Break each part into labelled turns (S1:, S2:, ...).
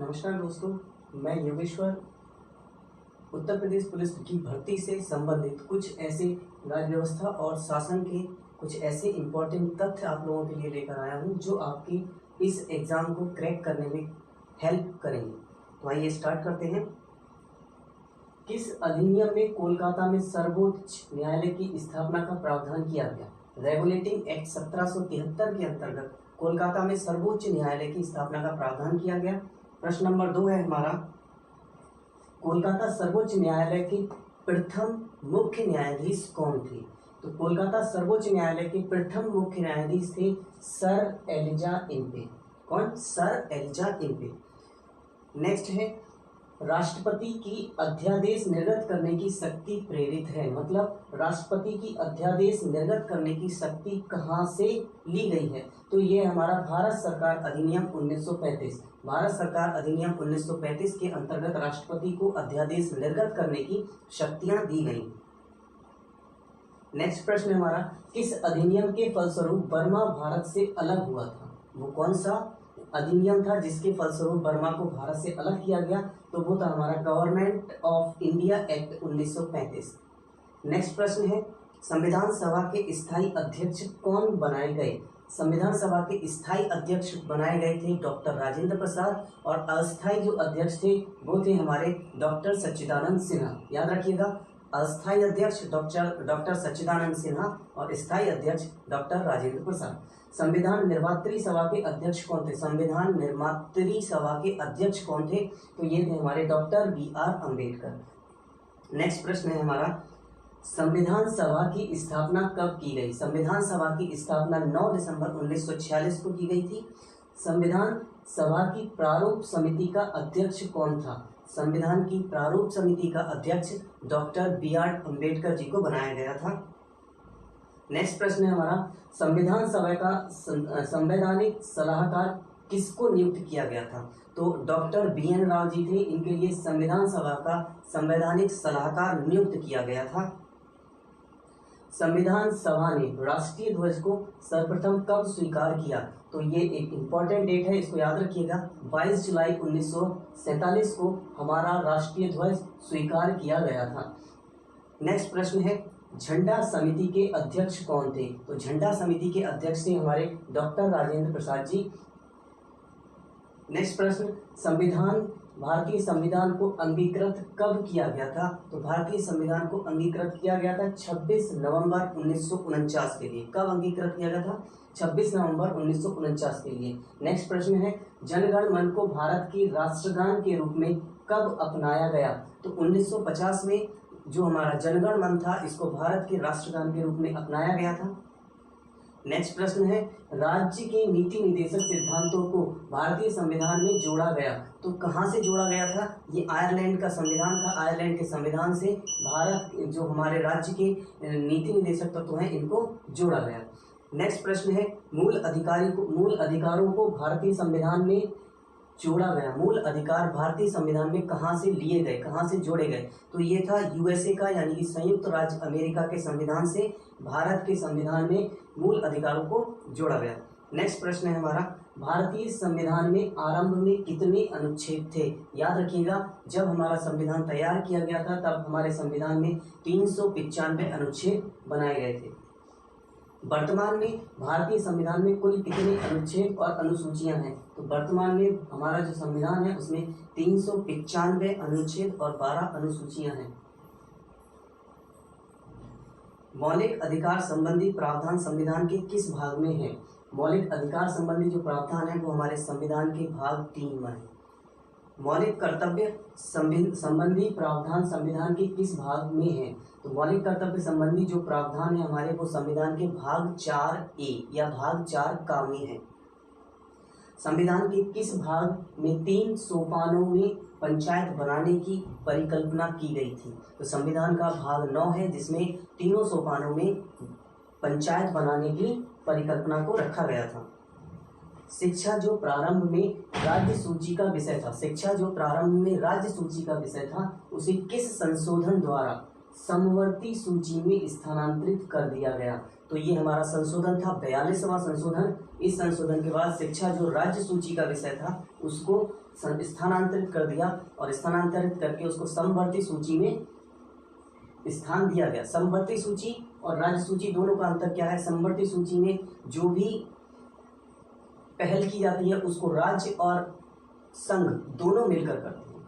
S1: नमस्कार दोस्तों, मैं योगेश्वर उत्तर प्रदेश पुलिस की भर्ती से संबंधित कुछ ऐसे राज्य व्यवस्था और शासन के कुछ ऐसे इम्पोर्टेंट तथ्य आप लोगों के लिए लेकर आया हूं जो आपकी इस एग्ज़ाम को क्रैक करने में हेल्प करेंगे। तो आइए स्टार्ट करते हैं। किस अधिनियम में कोलकाता में सर्वोच्च न्यायालय की स्थापना का प्रावधान किया गया? रेगुलेटिंग एक्ट 1773 के अंतर्गत कोलकाता में सर्वोच्च न्यायालय की स्थापना का प्रावधान किया गया। प्रश्न नंबर 2 है हमारा, कोलकाता सर्वोच्च न्यायालय के प्रथम मुख्य न्यायाधीश कौन थे? तो कोलकाता सर्वोच्च न्यायालय के प्रथम मुख्य न्यायाधीश थे सर एलिजा इम्पे। कौन? Sir Elijah Impey. नेक्स्ट है, राष्ट्रपति की अध्यादेश निर्गत करने की शक्ति प्रेरित है, मतलब राष्ट्रपति की अध्यादेश निर्गत करने की शक्ति कहाँ से ली गई है? तो ये हमारा भारत सरकार अधिनियम 1935। भारत सरकार अधिनियम 1935 के अंतर्गत राष्ट्रपति को अध्यादेश निर्गत करने की शक्तियां दी गई। नेक्स्ट प्रश्न हमारा, किस अधिनियम के फलस्वरूप बर्मा भारत से अलग हुआ था? वो कौन सा अधिनियम था जिसके फलस्वरूप बर्मा को भारत से अलग किया गया? तो वो था हमारा government of India act 1935। Next प्रश्न है, संविधान सभा के स्थायी अध्यक्ष कौन बनाए गए? संविधान सभा के स्थायी अध्यक्ष बनाए गए थे डॉक्टर राजेंद्र प्रसाद, और अस्थायी जो अध्यक्ष थे वो थे हमारे डॉक्टर सच्चिदानंद सिन्हा। याद रखिएगा, अस्थायी अध्यक्ष डॉक्टर सच्चिदानंद सिन्हा और स्थायी अध्यक्ष डॉक्टर राजेंद्र प्रसाद। संविधान निर्मात्री सभा के अध्यक्ष कौन थे? संविधान निर्मात्री सभा के अध्यक्ष कौन थे? तो ये थे हमारे डॉक्टर BR अम्बेडकर। नेक्स्ट प्रश्न है हमारा, संविधान सभा की स्थापना कब की गई? संविधान सभा की स्थापना 9 दिसंबर 1946 को की गई थी। संविधान सभा की प्रारूप समिति का अध्यक्ष कौन था? संविधान की प्रारूप समिति का अध्यक्ष डॉक्टर BR अम्बेडकर जी को बनाया गया था। नेक्स्ट प्रश्न है हमारा, संविधान सभा का संवैधानिक सलाहकार किसको नियुक्त किया गया था? तो डॉक्टर BN राव जी थे, इनके लिए संविधान सभा का संवैधानिक सलाहकार नियुक्त किया गया था। संविधान सभा ने राष्ट्रीय ध्वज को सर्वप्रथम कब स्वीकार किया? तो ये एक इम्पॉर्टेंट डेट है, इसको याद रखिएगा। 22 जुलाई 1947 को हमारा राष्ट्रीय ध्वज स्वीकार किया गया था। नेक्स्ट प्रश्न है, झंडा समिति के अध्यक्ष कौन थे? तो झंडा समिति के अध्यक्ष थे हमारे डॉक्टर राजेंद्र प्रसाद जी। नेक्स्ट प्रश्न, भारतीय संविधान को अंगीकृत कब किया गया था? तो भारतीय संविधान को अंगीकृत किया गया था 26 नवंबर 1949 के लिए। कब अंगीकृत किया गया था? 26 नवंबर 1949 के लिए। नेक्स्ट प्रश्न है, जनगण मन को भारत के राष्ट्रगान के रूप में कब अपनाया गया? तो 1950 में जो हमारा जनगण मन था, इसको भारत के राष्ट्रगान के रूप में अपनाया गया था। नेक्स्ट प्रश्न है, राज्य के नीति निर्देशक सिद्धांतों को भारतीय संविधान में जोड़ा गया, तो कहाँ से जोड़ा गया था? ये आयरलैंड का संविधान था। आयरलैंड के संविधान से भारत जो हमारे राज्य के नीति निर्देशक तत्व हैं, इनको जोड़ा गया। नेक्स्ट प्रश्न है, मूल अधिकारों को भारतीय संविधान में जोड़ा गया। मूल अधिकार भारतीय संविधान में कहाँ से लिए गए, कहाँ से जोड़े गए? तो ये था USA का, यानी कि संयुक्त राज्य अमेरिका के संविधान से भारत के संविधान में मूल अधिकारों को जोड़ा गया। नेक्स्ट प्रश्न है हमारा, भारतीय संविधान में आरंभ में कितने अनुच्छेद थे? याद रखिएगा, जब हमारा संविधान तैयार किया गया था तब हमारे संविधान में 395 अनुच्छेद बनाए गए थे। वर्तमान में भारतीय संविधान में कुल कितने अनुच्छेद और अनुसूचियां हैं? तो वर्तमान में हमारा जो संविधान है उसमें 395 अनुच्छेद और 12 अनुसूचियां हैं। मौलिक अधिकार संबंधी प्रावधान संविधान के किस भाग में है? मौलिक अधिकार संबंधी जो प्रावधान है वो हमारे संविधान के भाग 3 में है। मौलिक कर्तव्य संबंधी प्रावधान संविधान के किस भाग में है? तो मौलिक कर्तव्य संबंधी जो प्रावधान है हमारे, वो संविधान के भाग 4A या भाग 4 का में है। संविधान के किस भाग में 3 सोपानों में पंचायत बनाने की परिकल्पना की गई थी? तो संविधान का भाग 9 है, जिसमें तीनों सोपानों में पंचायत बनाने की परिकल्पना को रखा गया था। शिक्षा जो प्रारंभ में राज्य सूची का विषय था, शिक्षा जो प्रारंभ में राज्य सूची का विषय था, उसे किस संशोधन द्वारा समवर्ती सूची में स्थानांतरित कर दिया गया? तो ये हमारा संशोधन था 42वां संशोधन। इस संशोधन के बाद शिक्षा जो राज्य सूची का विषय था उसको स्थानांतरित कर दिया और स्थानांतरित करके उसको समवर्ती सूची में स्थान दिया गया। समवर्ती सूची और राज्य सूची दोनों का अंतर क्या है? समवर्ती सूची में जो भी पहल की जाती है उसको राज्य और संघ दोनों मिलकर करते हैं।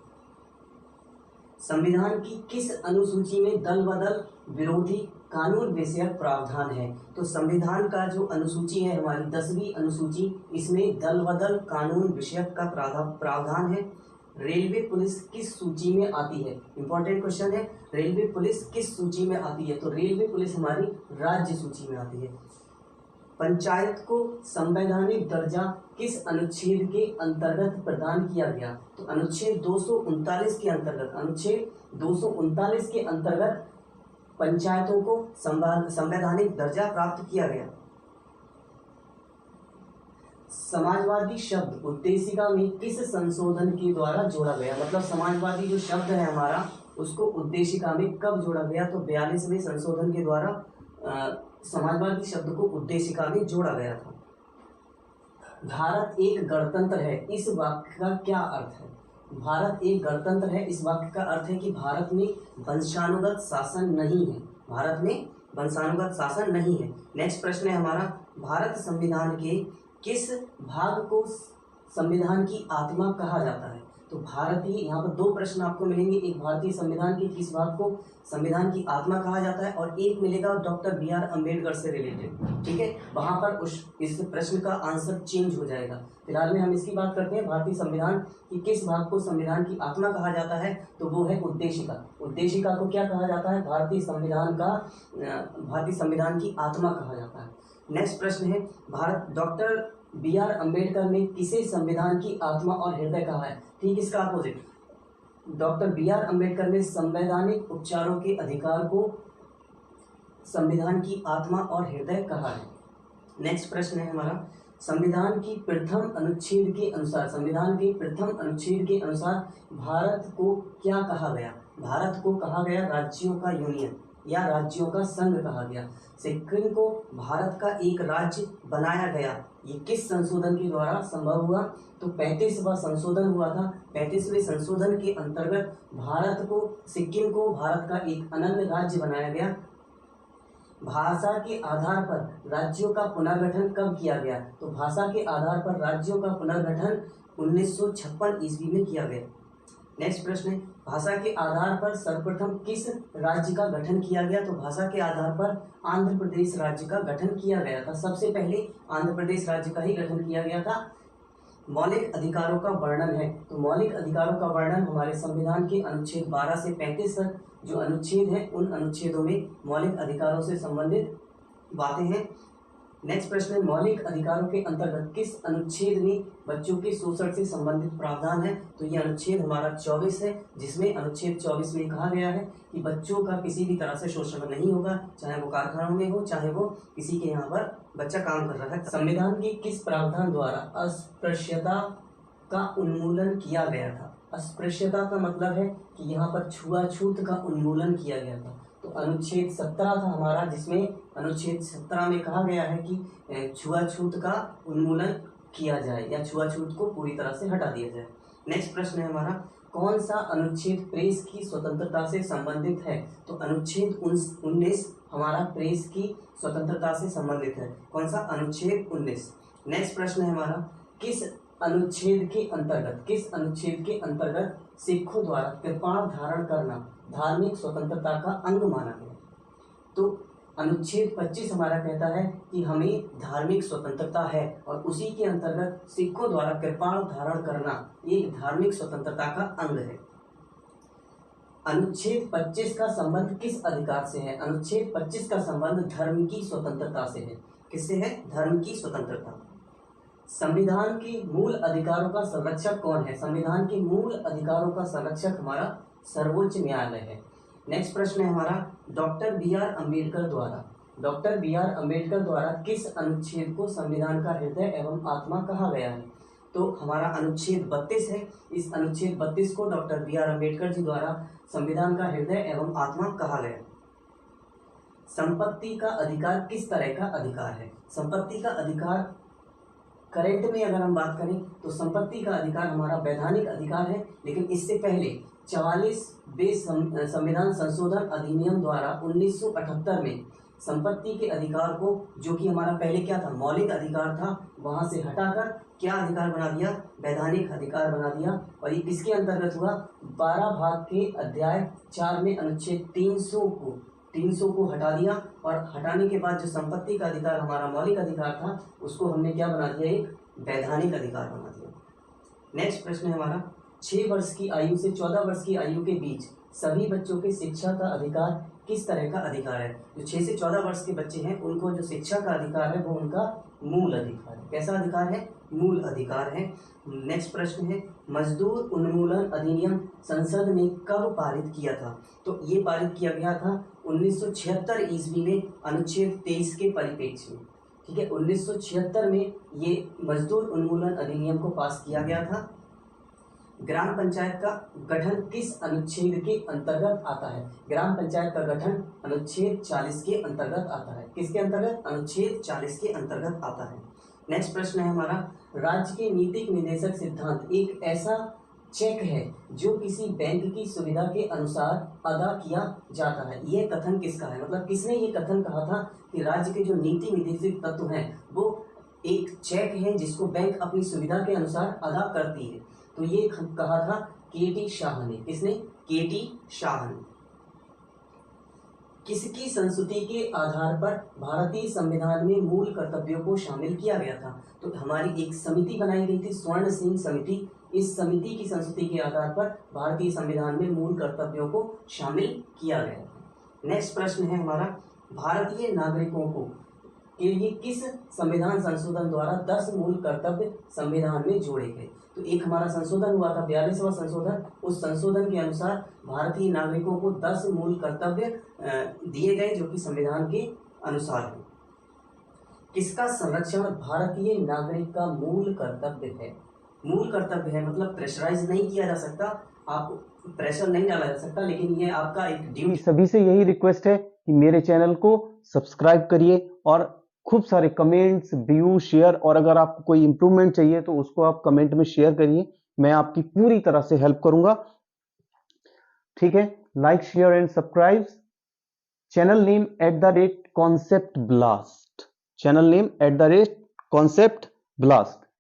S1: संविधान की किस अनुसूची में दल बदल विरोधी कानून विषयक प्रावधान है? तो संविधान का जो अनुसूची है हमारी 10वीं अनुसूची, इसमें दल बदल कानून विषयक का प्रावधान है। रेलवे पुलिस किस सूची में आती है? इंपॉर्टेंट क्वेश्चन है, रेलवे पुलिस किस सूची में आती है? तो रेलवे पुलिस हमारी राज्य सूची में आती है। पंचायत को संवैधानिक दर्जा किस अनुच्छेद के अंतर्गत प्रदान किया गया? तो अनुच्छेद 239 के अंतर्गत, अनुच्छेद 239 के अंतर्गत पंचायतों को संवैधानिक दर्जा प्राप्त किया गया। समाजवादी शब्द उद्देशिका में किस संशोधन के द्वारा जोड़ा गया? मतलब समाजवादी जो शब्द है हमारा उसको उद्देशिका में कब जोड़ा गया? तो 42वें संशोधन के द्वारा समाजवादी शब्द को उद्देशिका में जोड़ा गया था। भारत एक गणतंत्र है, इस वाक्य का क्या अर्थ है? भारत एक गणतंत्र है, इस वाक्य का अर्थ है कि भारत में वंशानुगत शासन नहीं है। भारत में वंशानुगत शासन नहीं है। नेक्स्ट प्रश्न है हमारा, भारत संविधान के किस भाग को संविधान की आत्मा कहा जाता है? तो भारतीय, यहाँ पर दो प्रश्न आपको मिलेंगे, एक भारतीय संविधान के किस भाग को संविधान की आत्मा कहा जाता है और एक मिलेगा डॉक्टर बी.आर. अम्बेडकर से रिलेटेड। ठीक है, वहां पर इस प्रश्न का आंसर चेंज हो जाएगा। फिलहाल में हम इसकी बात करते हैं, भारतीय संविधान की किस भाग को संविधान की आत्मा कहा जाता है? तो वो है उद्देशिका। उद्देशिका को क्या कहा जाता है? भारतीय संविधान की आत्मा कहा जाता है। नेक्स्ट प्रश्न है, डॉक्टर बी.आर. अम्बेडकर ने किसे संविधान की आत्मा और हृदय कहा है? ठीक इसका अपोजिट, डॉक्टर बी.आर. अम्बेडकर ने संवैधानिक उपचारों के अधिकार को संविधान की आत्मा और हृदय कहा है। नेक्स्ट प्रश्न है हमारा, संविधान की प्रथम अनुच्छेद के अनुसार, संविधान के प्रथम अनुच्छेद के अनुसार भारत को क्या कहा गया? भारत को कहा गया राज्यों का यूनियन या राज्यों का संघ कहा गया। सिक्किम को भारत का एक राज्य बनाया गया, ये किस संशोधन के द्वारा संभव हुआ? तो 35वां संशोधन हुआ था। 35वें संशोधन के अंतर्गत सिक्किम को भारत का एक अनन्य राज्य बनाया गया। भाषा के आधार पर राज्यों का पुनर्गठन कब किया गया? तो भाषा के आधार पर राज्यों का पुनर्गठन 1956 ईस्वी में किया गया। नेक्स्ट प्रश्न है, भाषा के आधार पर सर्वप्रथम किस राज्य का गठन किया गया? तो भाषा के आधार पर आंध्र प्रदेश राज्य का गठन किया गया था। सबसे पहले आंध्र प्रदेश राज्य का ही गठन किया गया था। मौलिक अधिकारों का वर्णन है, तो मौलिक अधिकारों का वर्णन हमारे संविधान के अनुच्छेद 12 से 35 तक जो अनुच्छेद हैं उन अनुच्छेदों में मौलिक अधिकारों से संबंधित बातें हैं। नेक्स्ट प्रश्न है, मौलिक अधिकारों के अंतर्गत किस अनुच्छेद में बच्चों के शोषण से संबंधित प्रावधान है? तो ये अनुच्छेद हमारा 24 है, जिसमें अनुच्छेद 24 में कहा गया है कि बच्चों का किसी भी तरह से शोषण नहीं होगा, चाहे वो कारखानों में हो, चाहे वो किसी के यहाँ पर बच्चा काम कर रहा है। संविधान के किस प्रावधान द्वारा अस्पृश्यता का उन्मूलन किया गया था? अस्पृश्यता का मतलब है कि यहाँ पर छुआछूत का उन्मूलन किया गया था। तो अनुच्छेद 17 था हमारा, जिसमें अनुच्छेद 17 में कहा गया है कि छुआछूत का उन्मूलन किया जाए या छुआछूत को पूरी तरह से हटा दिया जाए। नेक्स्ट प्रश्न है हमारा, कौन सा अनुच्छेद प्रेस की स्वतंत्रता से संबंधित है? तो अनुच्छेद 19 हमारा प्रेस की स्वतंत्रता से संबंधित है। कौन सा? अनुच्छेद 19। नेक्स्ट प्रश्न है हमारा, किस अनुच्छेद के अंतर्गत सिखों द्वारा कृपाण धारण करना धार्मिक स्वतंत्रता का अंग माना गया? तो अनुच्छेद 25 हमारा कहता है कि हमें धार्मिक स्वतंत्रता है और उसी के अंतर्गत सिखों द्वारा कृपाण धारण करना एक धार्मिक स्वतंत्रता का अंग है। अनुच्छेद 25 का संबंध किस अधिकार से है? अनुच्छेद 25 का संबंध धर्म की स्वतंत्रता से है। किससे है? धर्म की स्वतंत्रता। संविधान के मूल अधिकारों का संरक्षक कौन है? संविधान के मूल अधिकारों का संरक्षक हमारा सर्वोच्च न्यायालय है। नेक्स्ट प्रश्न है हमारा, डॉक्टर बी.आर. अम्बेडकर द्वारा किस अनुच्छेद को संविधान का हृदय एवं आत्मा कहा गया है? तो हमारा अनुच्छेद 32 है। इस अनुच्छेद 32 को डॉक्टर बी.आर. अम्बेडकर जी द्वारा संविधान का हृदय एवं आत्मा कहा गया। संपत्ति का अधिकार किस तरह का अधिकार है? संपत्ति का अधिकार करंट में अगर हम बात करें तो संपत्ति का अधिकार हमारा वैधानिक अधिकार है, लेकिन इससे पहले 44वें संविधान संशोधन अधिनियम द्वारा 1978 में संपत्ति के अधिकार को, जो कि हमारा पहले क्या था, मौलिक अधिकार था, वहां से हटाकर क्या अधिकार बना दिया, वैधानिक अधिकार बना दिया। और ये किसके अंतर्गत हुआ, 12 भाग के अध्याय 4 में अनुच्छेद 300 को हटा दिया, और हटाने के बाद जो संपत्ति का अधिकार हमारा मौलिक अधिकार था उसको हमने क्या बना दिया, एक वैधानिक अधिकार बना दिया। नेक्स्ट प्रश्न है हमारा, 6 वर्ष की आयु से 14 वर्ष की आयु के बीच सभी बच्चों के शिक्षा का अधिकार किस तरह का अधिकार है। जो 6 से 14 वर्ष के बच्चे हैं उनको जो शिक्षा का अधिकार है वो उनका मूल अधिकार है। कैसा अधिकार है, मूल अधिकार है। नेक्स्ट प्रश्न है, मजदूर उन्मूलन अधिनियम संसद ने कब पारित किया था। तो ये पारित किया गया था 1976 ईस्वी में अनुच्छेद 23 के परिप्रेक्ष्य में। ठीक है, 1976 में ये मजदूर उन्मूलन अधिनियम को पास किया गया था। ग्राम पंचायत का गठन किस अनुच्छेद के अंतर्गत आता है। ग्राम पंचायत का गठन अनुच्छेद 40 के अंतर्गत आता है। किसके अंतर्गत, अनुच्छेद 40 के अंतर्गत आता है। नेक्स्ट प्रश्न है हमारा, राज्य के नीतिक निर्देशक सिद्धांत एक ऐसा चेक है जो किसी बैंक की सुविधा के अनुसार अदा किया जाता है। यह कथन किसका है, मतलब किसने ये कथन कहा था कि राज्य के जो नीति निर्देशक तत्व हैं वो एक चेक है जिसको बैंक अपनी सुविधा के अनुसार अदा करती है। तो ये कहा था के.टी. शाह ने। किसने, के.टी. शाह ने। किसकी संस्तुति के आधार पर भारतीय संविधान में मूल कर्तव्यों को शामिल किया गया था। तो हमारी एक समिति बनाई गई थी, स्वर्ण सिंह समिति। इस समिति की संस्तुति के आधार पर भारतीय संविधान में मूल कर्तव्यों को शामिल किया गया था। नेक्स्ट प्रश्न है हमारा, भारतीय नागरिकों को के लिए किस संविधान संशोधन द्वारा 10 मूल कर्तव्य संविधान में जोड़े गए। तो एक हमारा संशोधन हुआ था 42वां संशोधन। उस संशोधन के अनुसार भारतीय नागरिकों को 10 मूल कर्तव्य दिए गए जो कि संविधान के अनुसार है। किसका संरक्षण भारतीय नागरिक का मूल कर्तव्य है। मूल कर्तव्य है मतलब प्रेशराइज नहीं किया जा सकता, आप प्रेशर नहीं डाला जा सकता, लेकिन ये आपका एक ड्यूटी।
S2: सभी से यही रिक्वेस्ट है कि मेरे चैनल को सब्सक्राइब करिए और खूब सारे कमेंट्स, व्यू, शेयर, और अगर आपको कोई इंप्रूवमेंट चाहिए तो उसको आप कमेंट में शेयर करिए, मैं आपकी पूरी तरह से हेल्प करूंगा। ठीक है, like, share and subscribe. Channel name @conceptblast, channel name @conceptblast।